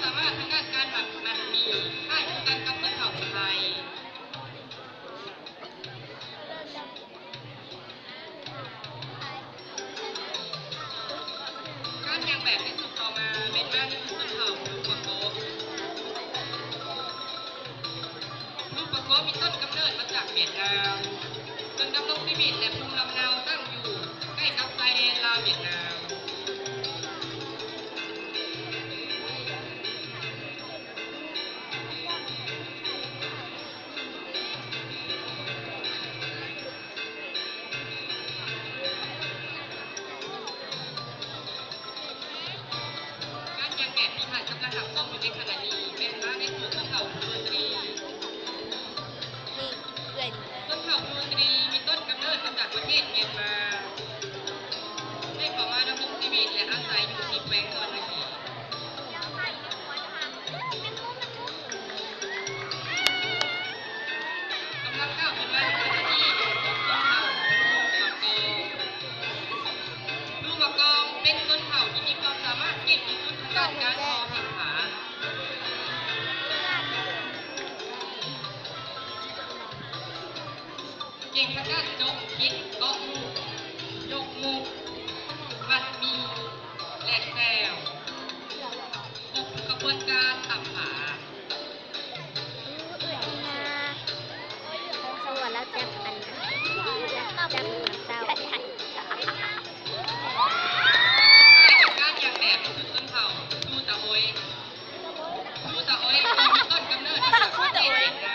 ามารถทางด้านการหมักหมี่ค่ายของการกำเนิดเผ่าไทยการยังแบบที่สุดต่อมาเป็นมากที่สุดเผ่าลูกปะโกลูกปะโกมีต้นกำเนิดมาจากเวียดนามจนดำรงชีวิตและภูมิลำเนาตั้งอยู่ใกล้กับชายแดนลาวเวียดนามยังแบบที่ผ่านกำลังหักต้มอยู่ในขณะนี้เป็นมาในส่วนต้นเผ่าดนตรีต้นเผ่าดนตรีมีต้นกำเนิดมาจากประเทศเมียนมาได้เข้ามาดำรงชีวิตและอาศัยอยู่ที่แขวงสวรรณเขตกำลังก้าวขึ้นมาในขณะนี้ต้นเผ่าลูกมะกองเป็นต้นเผ่าที่มีความสามารถเก่งที่สุดทางด้านการทอสินค้าเก่งทางด้านจบคิด